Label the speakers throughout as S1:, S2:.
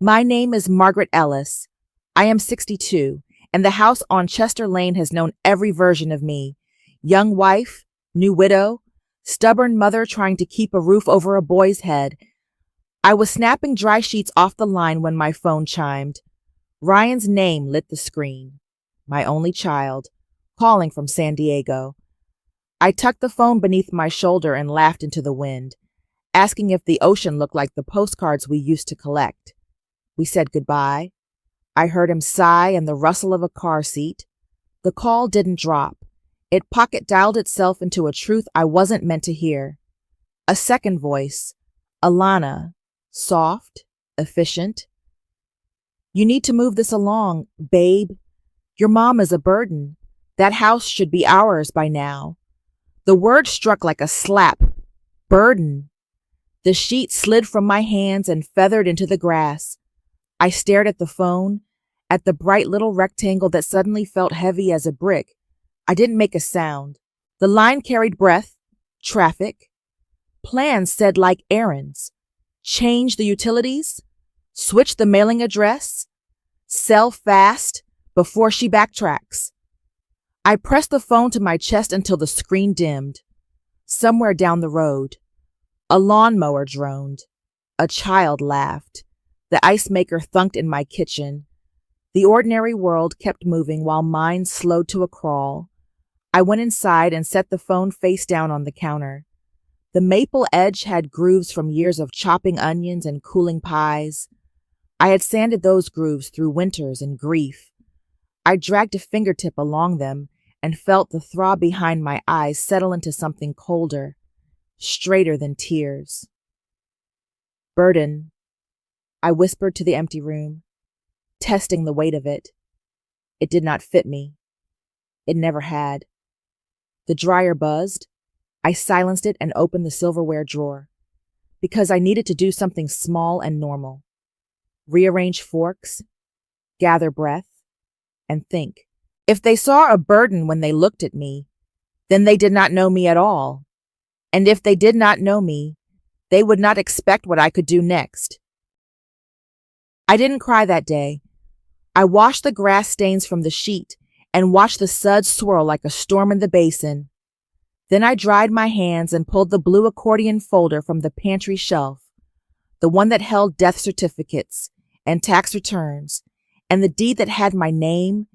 S1: My name is Margaret Ellis. I am 62, and the house on Chester Lane has known every version of me. Young wife, new widow, stubborn mother trying to keep a roof over a boy's head. I was snapping dry sheets off the line when my phone chimed. Ryan's name lit the screen. My only child, calling from San Diego. I tucked the phone beneath my shoulder and laughed into the wind, asking if the ocean looked like the postcards we used to collect. We said goodbye. I heard him sigh and the rustle of a car seat. The call didn't drop. It pocket-dialed itself into a truth I wasn't meant to hear. A second voice, Alana, soft, efficient. You need to move this along, babe. Your mom is a burden. That house should be ours by now. The word struck like a slap. Burden. The sheet slid from my hands and feathered into the grass. I stared at the phone, at the bright little rectangle that suddenly felt heavy as a brick. I didn't make a sound. The line carried breath, traffic. Plans said like errands. Change the utilities, switch the mailing address, sell fast before she backtracks. I pressed the phone to my chest until the screen dimmed. Somewhere down the road, a lawnmower droned. A child laughed. The ice maker thunked in my kitchen. The ordinary world kept moving while mine slowed to a crawl. I went inside and set the phone face down on the counter. The maple edge had grooves from years of chopping onions and cooling pies. I had sanded those grooves through winters and grief. I dragged a fingertip along them and felt the throb behind my eyes settle into something colder, straighter than tears. Burden, I whispered to the empty room, testing the weight of it. It did not fit me. It never had. The dryer buzzed. I silenced it and opened the silverware drawer, because I needed to do something small and normal. Rearrange forks, gather breath, and think. If they saw a burden when they looked at me, then they did not know me at all. And if they did not know me, they would not expect what I could do next. I didn't cry that day. I washed the grass stains from the sheet and watched the suds swirl like a storm in the basin. Then I dried my hands and pulled the blue accordion folder from the pantry shelf, the one that held death certificates and tax returns, and the deed that had my name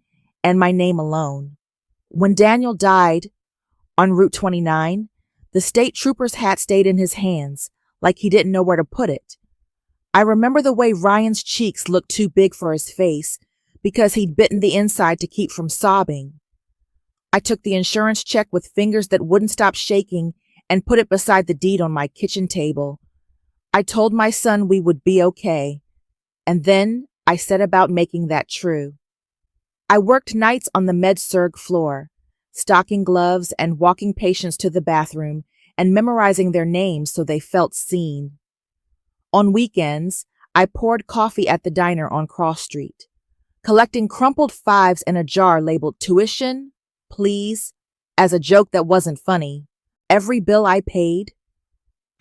S1: and my name alone. When Daniel died on Route 29, the state trooper's hat stayed in his hands, like he didn't know where to put it. I remember the way Ryan's cheeks looked too big for his face because he'd bitten the inside to keep from sobbing. I took the insurance check with fingers that wouldn't stop shaking and put it beside the deed on my kitchen table. I told my son we would be okay, and then I set about making that true. I worked nights on the med-surg floor, stocking gloves and walking patients to the bathroom and memorizing their names so they felt seen. On weekends, I poured coffee at the diner on Cross Street, collecting crumpled fives in a jar labeled tuition, please, as a joke that wasn't funny. Every bill I paid,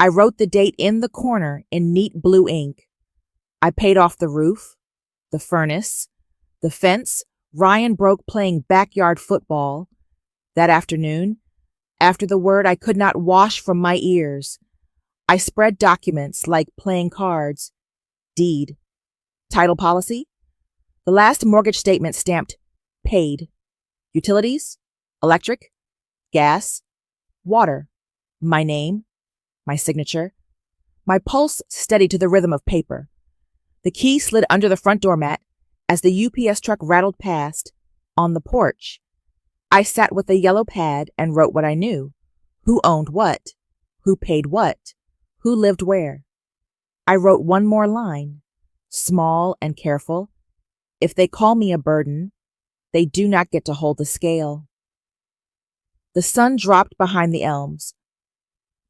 S1: I wrote the date in the corner in neat blue ink. I paid off the roof, the furnace, the fence Ryan broke playing backyard football. That afternoon, after the word I could not wash from my ears, I spread documents like playing cards. Deed. Title policy. The last mortgage statement stamped paid. Utilities. Electric. Gas. Water. My name. My signature. My pulse steady to the rhythm of paper. The key slid under the front doormat as the UPS truck rattled past. On the porch, I sat with a yellow pad and wrote what I knew. Who owned what? Who paid what? Who lived where? I wrote one more line, small and careful. If they call me a burden, they do not get to hold the scale. The sun dropped behind the elms.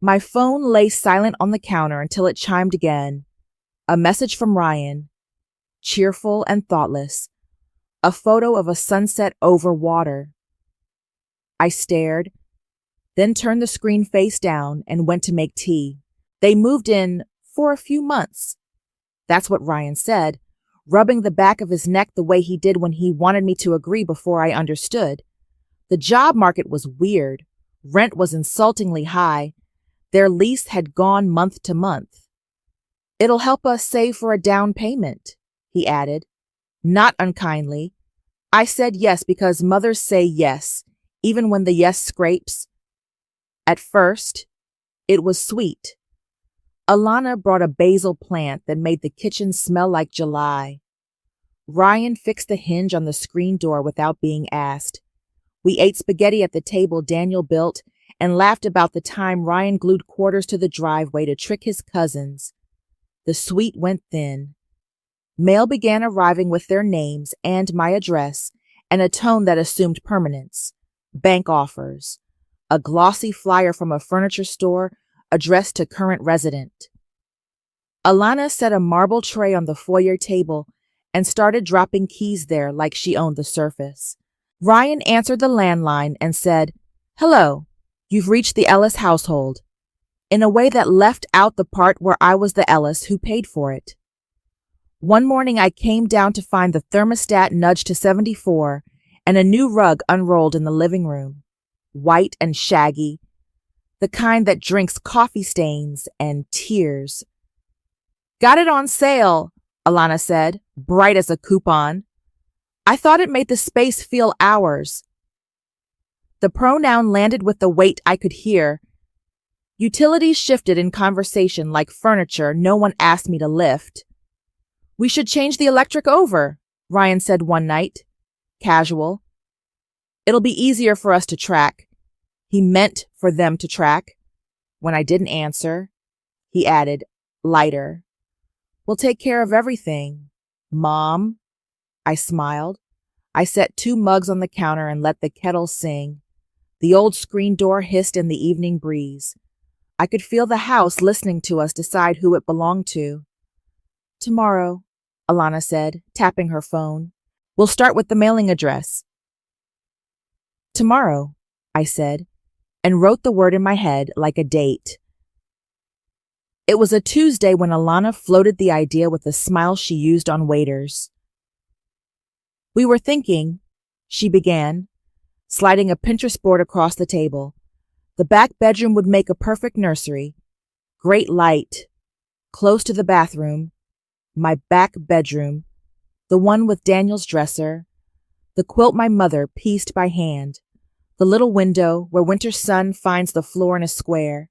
S1: My phone lay silent on the counter until it chimed again. A message from Ryan, cheerful and thoughtless, a photo of a sunset over water. I stared, then turned the screen face down and went to make tea. They moved in for a few months. That's what Ryan said, rubbing the back of his neck the way he did when he wanted me to agree before I understood. The job market was weird. Rent was insultingly high. Their lease had gone month to month. "It'll help us save for a down payment," he added, not unkindly. I said yes because mothers say yes, even when the yes scrapes. At first, it was sweet. Alana brought a basil plant that made the kitchen smell like July. Ryan fixed the hinge on the screen door without being asked. We ate spaghetti at the table Daniel built and laughed about the time Ryan glued quarters to the driveway to trick his cousins. The sweet went thin. Mail began arriving with their names and my address and a tone that assumed permanence. Bank offers. A glossy flyer from a furniture store addressed to current resident. Alana set a marble tray on the foyer table and started dropping keys there like she owned the surface. Ryan answered the landline and said, "Hello, you've reached the Ellis household," in a way that left out the part where I was the Ellis who paid for it. One morning I came down to find the thermostat nudged to 74 and a new rug unrolled in the living room, white and shaggy, the kind that drinks coffee stains and tears. "Got it on sale," Alana said, bright as a coupon. I thought it made the space feel ours. The pronoun landed with the weight I could hear. Utilities shifted in conversation like furniture no one asked me to lift. "We should change the electric over," Ryan said one night. Casual. "It'll be easier for us to track." He meant for them to track. When I didn't answer, he added, lighter, "We'll take care of everything, Mom." I smiled. I set 2 mugs on the counter and let the kettle sing. The old screen door hissed in the evening breeze. I could feel the house listening to us decide who it belonged to. "Tomorrow," Alana said, tapping her phone. "We'll start with the mailing address." "Tomorrow," I said, and wrote the word in my head like a date. It was a Tuesday when Alana floated the idea with the smile she used on waiters. "We were thinking," she began, sliding a Pinterest board across the table. "The back bedroom would make a perfect nursery. Great light. Close to the bathroom. My back bedroom. The one with Daniel's dresser. The quilt my mother pieced by hand. The little window where winter sun finds the floor in a square."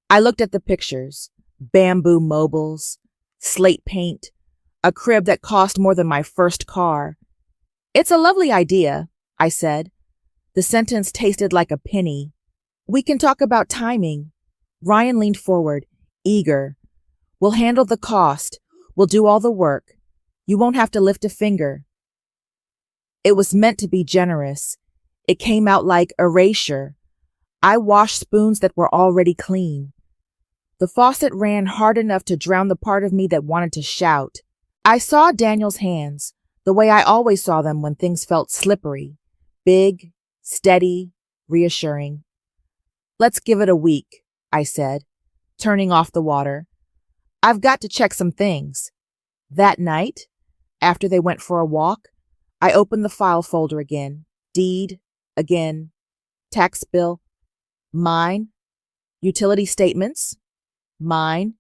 S1: I looked at the pictures. Bamboo mobiles, slate paint, a crib that cost more than my first car. "It's a lovely idea," I said. The sentence tasted like a penny. "We can talk about timing." Ryan leaned forward, eager. "We'll handle the cost. We'll do all the work. You won't have to lift a finger." It was meant to be generous. It came out like erasure. I washed spoons that were already clean. The faucet ran hard enough to drown the part of me that wanted to shout. I saw Daniel's hands, the way I always saw them when things felt slippery. Big, steady, reassuring. "Let's give it a week," I said, turning off the water. "I've got to check some things." That night, after they went for a walk, I opened the file folder again. Deed, again. Tax bill, mine. Utility statements, mine.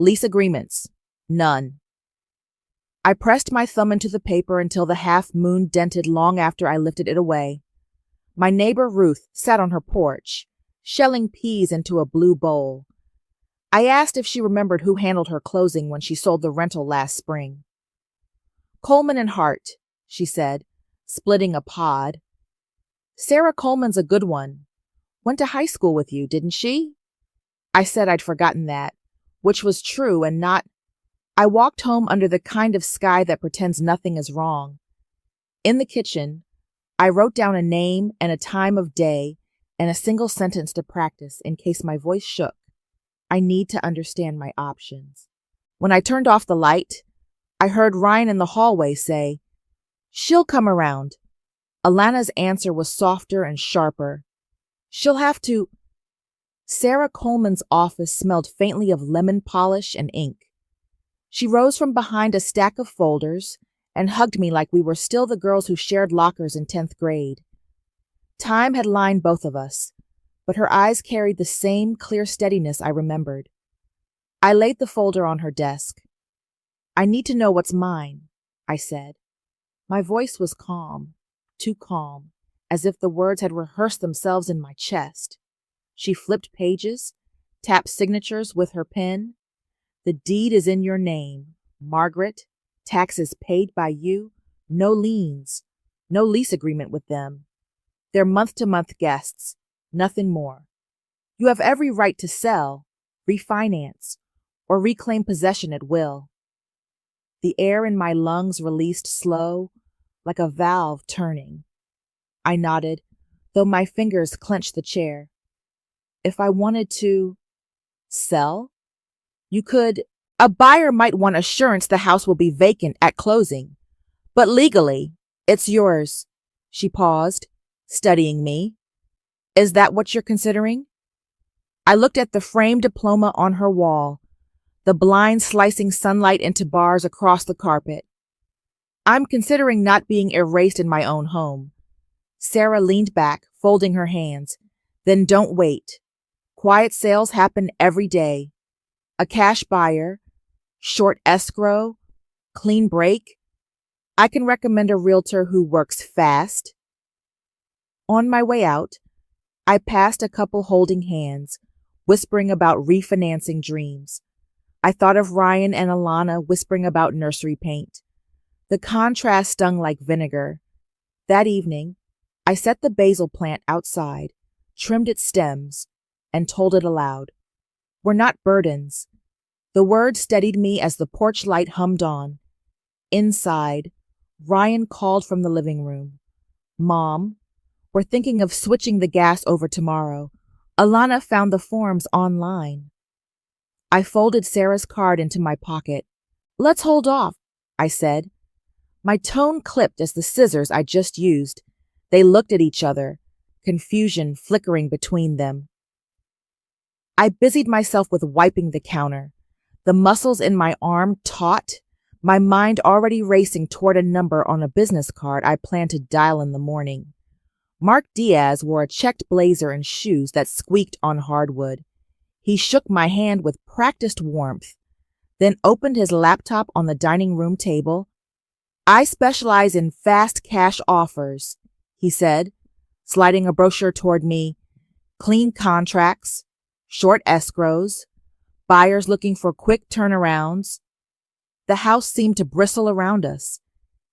S1: Lease agreements, none. I pressed my thumb into the paper until the half-moon dented long after I lifted it away. My neighbor Ruth sat on her porch, shelling peas into a blue bowl. I asked if she remembered who handled her closing when she sold the rental last spring. "Coleman and Hart," she said, splitting a pod. "Sarah Coleman's a good one. Went to high school with you, didn't she?" I said I'd forgotten that, which was true and not. I walked home under the kind of sky that pretends nothing is wrong. In the kitchen, I wrote down a name and a time of day and a single sentence to practice in case my voice shook. I need to understand my options. When I turned off the light, I heard Ryan in the hallway say, "She'll come around." Alana's answer was softer and sharper. "She'll have to." Sarah Coleman's office smelled faintly of lemon polish and ink. She rose from behind a stack of folders and hugged me like we were still the girls who shared lockers in 10th grade. Time had lined both of us, but her eyes carried the same clear steadiness I remembered. I laid the folder on her desk. "I need to know what's mine," I said. My voice was calm, too calm, as if the words had rehearsed themselves in my chest. She flipped pages, tapped signatures with her pen. "The deed is in your name, Margaret, taxes paid by you, no liens, no lease agreement with them. They're month-to-month guests, nothing more. You have every right to sell, refinance, or reclaim possession at will." The air in my lungs released slow, like a valve turning. I nodded, though my fingers clenched the chair. "If I wanted to sell? You could. A buyer might want assurance the house will be vacant at closing. But legally, it's yours." She paused, studying me. "Is that what you're considering?" I looked at the framed diploma on her wall, the blind slicing sunlight into bars across the carpet. "I'm considering not being erased in my own home." Sarah leaned back, folding her hands. "Then don't wait. Quiet sales happen every day. A cash buyer, short escrow, clean break. I can recommend a realtor who works fast." On my way out, I passed a couple holding hands, whispering about refinancing dreams. I thought of Ryan and Alana whispering about nursery paint. The contrast stung like vinegar. That evening, I set the basil plant outside, trimmed its stems, and told it aloud. "We're not burdens." The words steadied me as the porch light hummed on. Inside, Ryan called from the living room. "Mom, we're thinking of switching the gas over tomorrow. Alana found the forms online." I folded Sarah's card into my pocket. "Let's hold off," I said. My tone clipped as the scissors I just used. They looked at each other, confusion flickering between them. I busied myself with wiping the counter, the muscles in my arm taut, my mind already racing toward a number on a business card I planned to dial in the morning. Mark Diaz wore a checked blazer and shoes that squeaked on hardwood. He shook my hand with practiced warmth, then opened his laptop on the dining room table. "I specialize in fast cash offers," he said, sliding a brochure toward me. "Clean contracts, short escrows, buyers looking for quick turnarounds." The house seemed to bristle around us,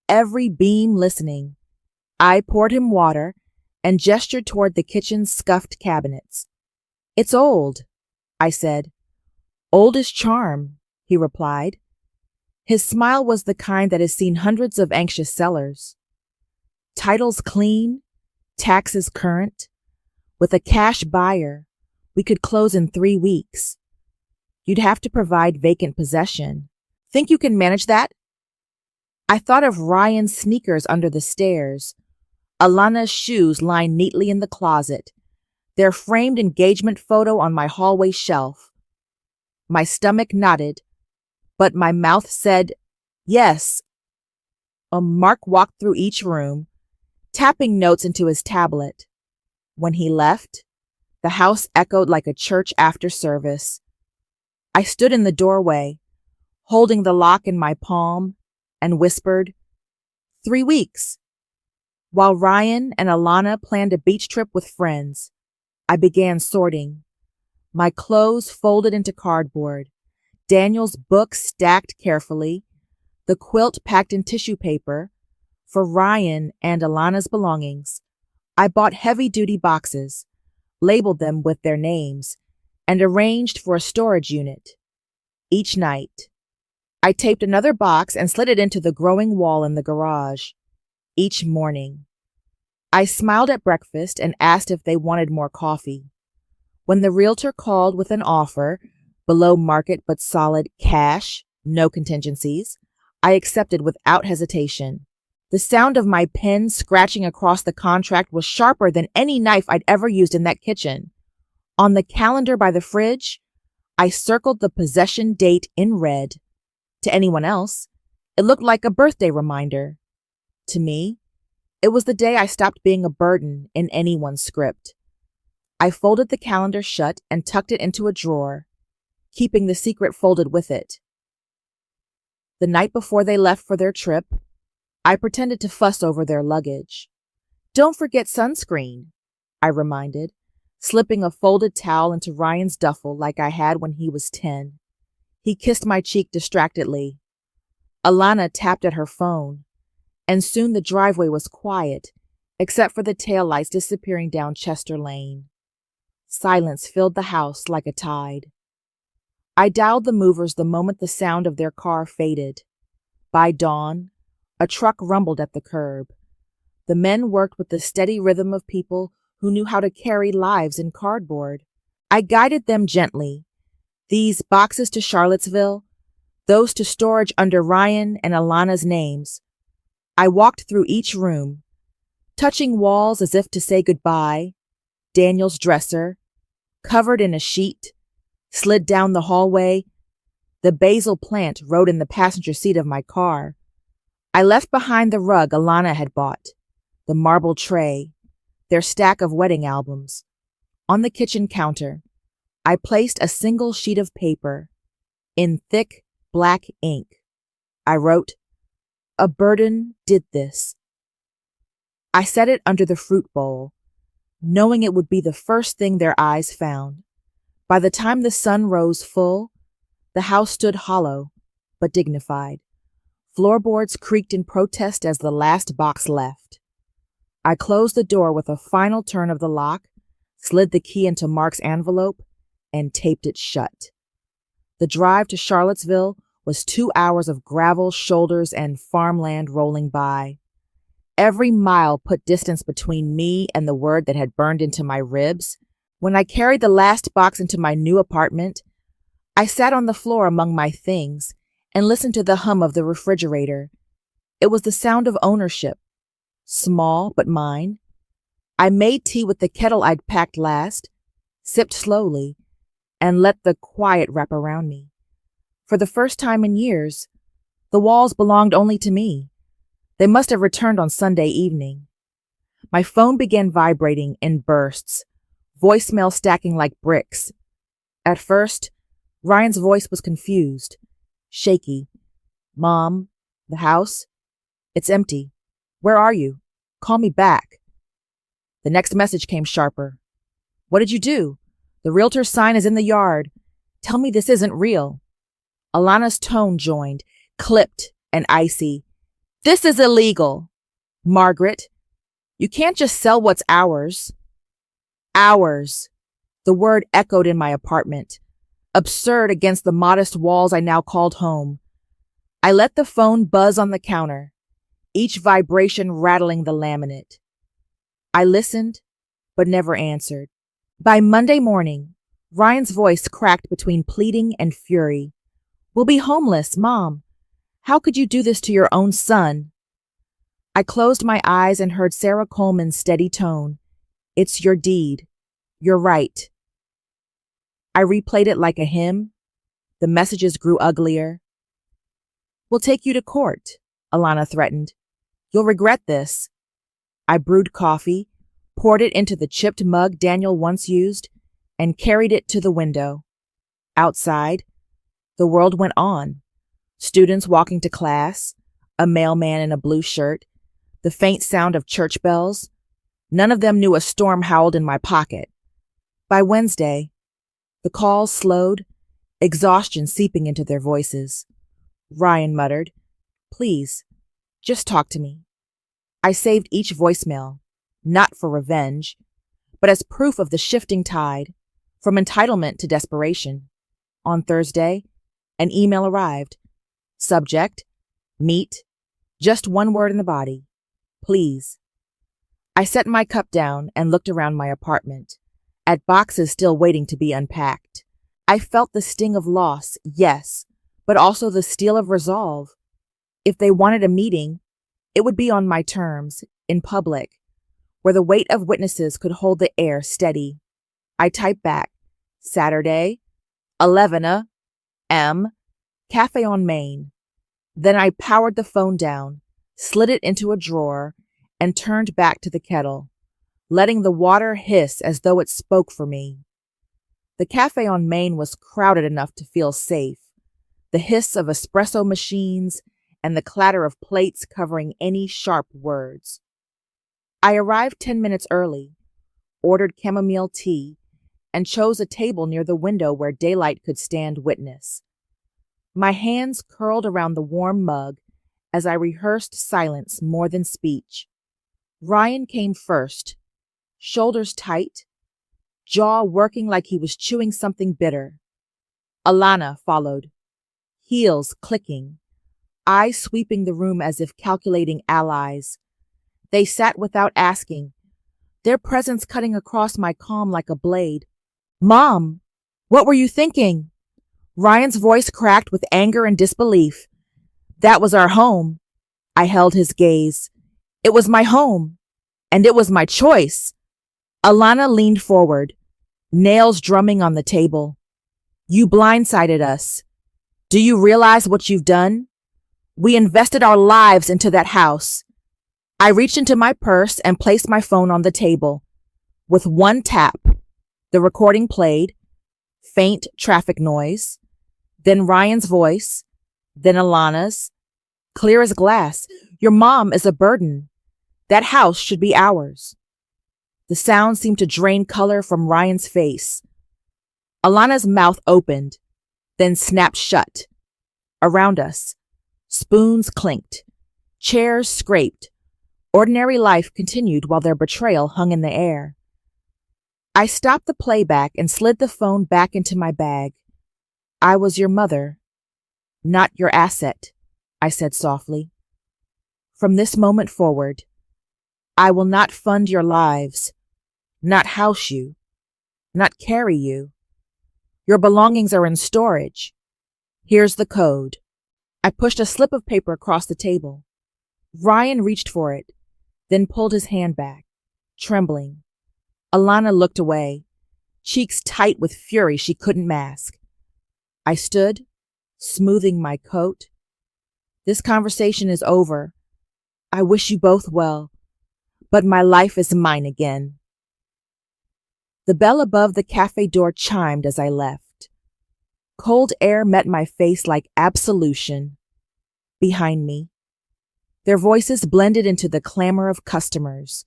S1: every beam listening. I poured him water and gestured toward the kitchen's scuffed cabinets. "It's old," I said. "Old is charm," he replied. His smile was the kind that has seen hundreds of anxious sellers. "Titles clean, taxes current. With a cash buyer, we could close in 3 weeks. You'd have to provide vacant possession. Think you can manage that?" I thought of Ryan's sneakers under the stairs, Alana's shoes lying neatly in the closet, their framed engagement photo on my hallway shelf. My stomach nodded, but my mouth said, "Yes." Mark walked through each room, tapping notes into his tablet. When he left, the house echoed like a church after service. I stood in the doorway, holding the lock in my palm, and whispered, 3 weeks. While Ryan and Alana planned a beach trip with friends, I began sorting. My clothes folded into cardboard, Daniel's book stacked carefully, the quilt packed in tissue paper. For Ryan and Alana's belongings, I bought heavy-duty boxes, labeled them with their names, and arranged for a storage unit. Each night, I taped another box and slid it into the growing wall in the garage. Each morning, I smiled at breakfast and asked if they wanted more coffee. When the realtor called with an offer, below market but solid cash, no contingencies, I accepted without hesitation. The sound of my pen scratching across the contract was sharper than any knife I'd ever used in that kitchen. On the calendar by the fridge, I circled the possession date in red. To anyone else, it looked like a birthday reminder. To me, it was the day I stopped being a burden in anyone's script. I folded the calendar shut and tucked it into a drawer, keeping the secret folded with it. The night before they left for their trip, I pretended to fuss over their luggage. "Don't forget sunscreen," I reminded, slipping a folded towel into Ryan's duffel like I had when he was 10. He kissed my cheek distractedly. Alana tapped at her phone, and soon the driveway was quiet, except for the taillights disappearing down Chester Lane. Silence filled the house like a tide. I dialed the movers the moment the sound of their car faded. By dawn, a truck rumbled at the curb. The men worked with the steady rhythm of people who knew how to carry lives in cardboard. I guided them gently. These boxes to Charlottesville, those to storage under Ryan and Alana's names. I walked through each room, touching walls as if to say goodbye. Daniel's dresser, covered in a sheet, slid down the hallway. The basil plant rode in the passenger seat of my car. I left behind the rug Alana had bought, the marble tray, their stack of wedding albums. On the kitchen counter, I placed a single sheet of paper. In thick, black ink, I wrote, "A burden did this." I set it under the fruit bowl, knowing it would be the first thing their eyes found. By the time the sun rose full, the house stood hollow, but dignified. Floorboards creaked in protest as the last box left. I closed the door with a final turn of the lock, slid the key into Mark's envelope, and taped it shut. The drive to Charlottesville was 2 hours of gravel, shoulders, and farmland rolling by. Every mile put distance between me and the word that had burned into my ribs. When I carried the last box into my new apartment, I sat on the floor among my things and listened to the hum of the refrigerator. It was the sound of ownership, small but mine. I made tea with the kettle I'd packed last, sipped slowly, and let the quiet wrap around me. For the first time in years, the walls belonged only to me. They must have returned on Sunday evening. My phone began vibrating in bursts, voicemail stacking like bricks. At first, Ryan's voice was confused, shaky. "Mom, the house? It's empty. Where are you? Call me back." The next message came sharper. "What did you do? The realtor's sign is in the yard. Tell me this isn't real." Alana's tone joined, clipped and icy. "This is illegal. Margaret, you can't just sell what's ours." Ours. The word echoed in my apartment, absurd against the modest walls I now called home. I let the phone buzz on the counter, each vibration rattling the laminate. I listened, but never answered. By Monday morning, Ryan's voice cracked between pleading and fury. "We'll be homeless, Mom. How could you do this to your own son?" I closed my eyes and heard Sarah Coleman's steady tone. "It's your deed. You're right." I replayed it like a hymn. The messages grew uglier. "We'll take you to court," Alana threatened. "You'll regret this." I brewed coffee, poured it into the chipped mug Daniel once used, and carried it to the window. Outside, the world went on. Students walking to class, a mailman in a blue shirt, the faint sound of church bells. None of them knew a storm howled in my pocket. By Wednesday, the calls slowed, exhaustion seeping into their voices. Ryan muttered, "Please, just talk to me." I saved each voicemail, not for revenge, but as proof of the shifting tide, from entitlement to desperation. On Thursday, an email arrived. Subject, meet, just one word in the body, "Please." I set my cup down and looked around my apartment, at boxes still waiting to be unpacked. I felt the sting of loss, yes, but also the steel of resolve. If they wanted a meeting, it would be on my terms, in public, where the weight of witnesses could hold the air steady. I typed back, Saturday, 11 a.m., Cafe on Main. Then I powered the phone down, slid it into a drawer, and turned back to the kettle, letting the water hiss as though it spoke for me. The cafe on Main was crowded enough to feel safe, the hiss of espresso machines and the clatter of plates covering any sharp words. I arrived 10 minutes early, ordered chamomile tea, and chose a table near the window where daylight could stand witness. My hands curled around the warm mug as I rehearsed silence more than speech. Ryan came first, shoulders tight, jaw working like he was chewing something bitter. Alana followed, heels clicking, eyes sweeping the room as if calculating allies. They sat without asking, their presence cutting across my calm like a blade. "Mom, what were you thinking?" Ryan's voice cracked with anger and disbelief. "That was our home." I held his gaze. "It was my home, and it was my choice." Alana leaned forward, nails drumming on the table. "You blindsided us. Do you realize what you've done? We invested our lives into that house." I reached into my purse and placed my phone on the table. With one tap, the recording played, faint traffic noise, then Ryan's voice, then Alana's, clear as glass. "Your mom is a burden. That house should be ours." The sound seemed to drain color from Ryan's face. Alana's mouth opened, then snapped shut. Around us, spoons clinked, chairs scraped. Ordinary life continued while their betrayal hung in the air. I stopped the playback and slid the phone back into my bag. "I was your mother, not your asset," I said softly. "From this moment forward, I will not fund your lives, not house you, not carry you. Your belongings are in storage. Here's the code." I pushed a slip of paper across the table. Ryan reached for it, then pulled his hand back, trembling. Alana looked away, cheeks tight with fury she couldn't mask. I stood, smoothing my coat. "This conversation is over. I wish you both well, but my life is mine again." The bell above the cafe door chimed as I left. Cold air met my face like absolution. Behind me, their voices blended into the clamor of customers,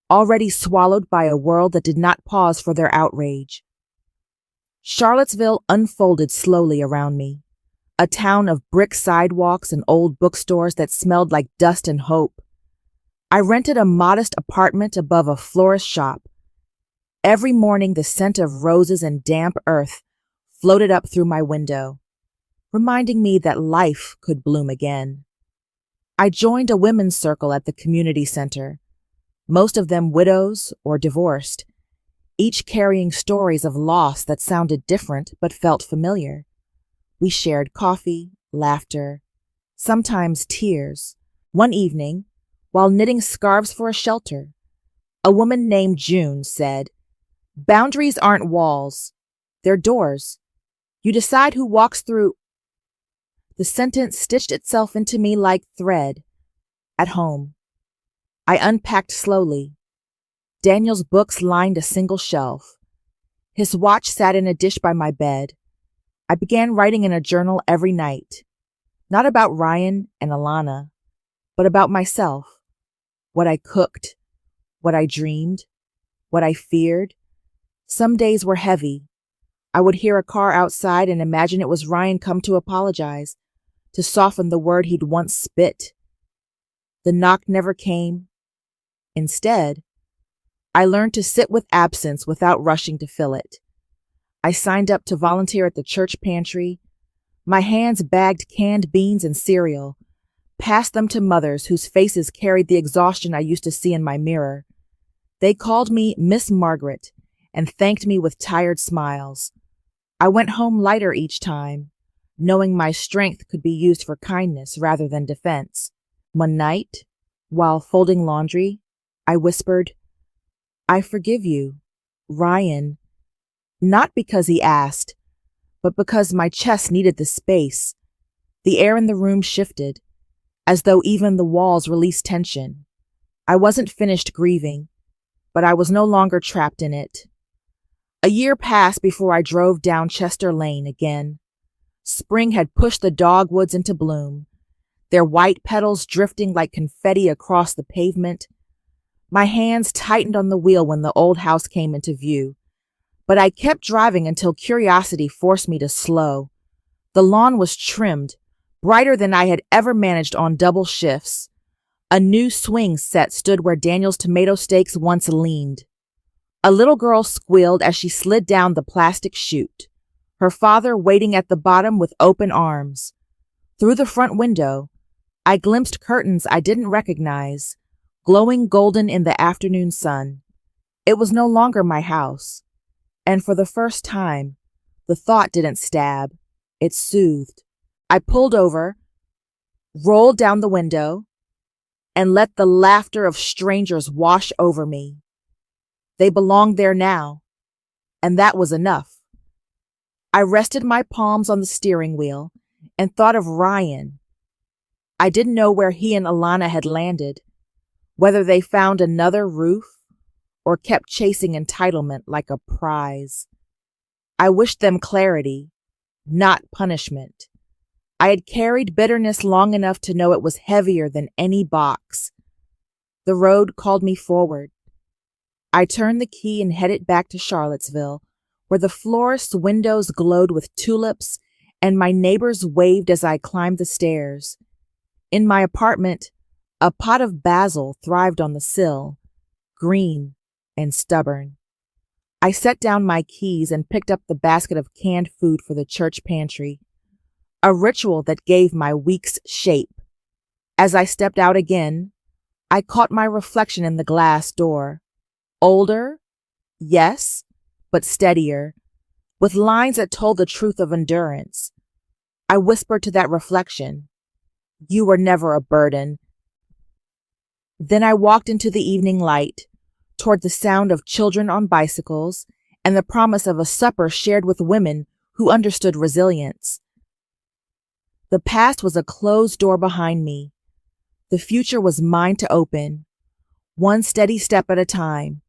S1: already swallowed by a world that did not pause for their outrage. Charlottesville unfolded slowly around me, a town of brick sidewalks and old bookstores that smelled like dust and hope. I rented a modest apartment above a florist shop. Every morning the scent of roses and damp earth floated up through my window, reminding me that life could bloom again. I joined a women's circle at the community center, most of them widows or divorced, each carrying stories of loss that sounded different but felt familiar. We shared coffee, laughter, sometimes tears. One evening, while knitting scarves for a shelter, a woman named June said, "Boundaries aren't walls, they're doors. You decide who walks through." The sentence stitched itself into me like thread. At home, I unpacked slowly. Daniel's books lined a single shelf. His watch sat in a dish by my bed. I began writing in a journal every night, not about Ryan and Alana, but about myself, what I cooked, what I dreamed, what I feared. Some days were heavy. I would hear a car outside and imagine it was Ryan come to apologize, to soften the word he'd once spit. The knock never came. Instead, I learned to sit with absence without rushing to fill it. I signed up to volunteer at the church pantry. My hands bagged canned beans and cereal, passed them to mothers whose faces carried the exhaustion I used to see in my mirror. They called me Miss Margaret and thanked me with tired smiles. I went home lighter each time, knowing my strength could be used for kindness rather than defense. One night, while folding laundry, I whispered, "I forgive you, Ryan," not because he asked, but because my chest needed the space. The air in the room shifted, as though even the walls released tension. I wasn't finished grieving, but I was no longer trapped in it. A year passed before I drove down Chester Lane again. Spring had pushed the dogwoods into bloom, their white petals drifting like confetti across the pavement. My hands tightened on the wheel when the old house came into view, but I kept driving until curiosity forced me to slow. The lawn was trimmed, brighter than I had ever managed on double shifts. A new swing set stood where Daniel's tomato stakes once leaned. A little girl squealed as she slid down the plastic chute, her father waiting at the bottom with open arms. Through the front window, I glimpsed curtains I didn't recognize, glowing golden in the afternoon sun. It was no longer my house, and for the first time, the thought didn't stab, it soothed. I pulled over, rolled down the window, and let the laughter of strangers wash over me. They belonged there now, and that was enough. I rested my palms on the steering wheel and thought of Ryan. I didn't know where he and Alana had landed, whether they found another roof or kept chasing entitlement like a prize. I wished them clarity, not punishment. I had carried bitterness long enough to know it was heavier than any box. The road called me forward. I turned the key and headed back to Charlottesville, where the florist's windows glowed with tulips and my neighbors waved as I climbed the stairs. In my apartment, a pot of basil thrived on the sill, green and stubborn. I set down my keys and picked up the basket of canned food for the church pantry, a ritual that gave my weeks shape. As I stepped out again, I caught my reflection in the glass door. Older, yes, but steadier, with lines that told the truth of endurance. I whispered to that reflection, "You were never a burden." Then I walked into the evening light, toward the sound of children on bicycles and the promise of a supper shared with women who understood resilience. The past was a closed door behind me. The future was mine to open, one steady step at a time.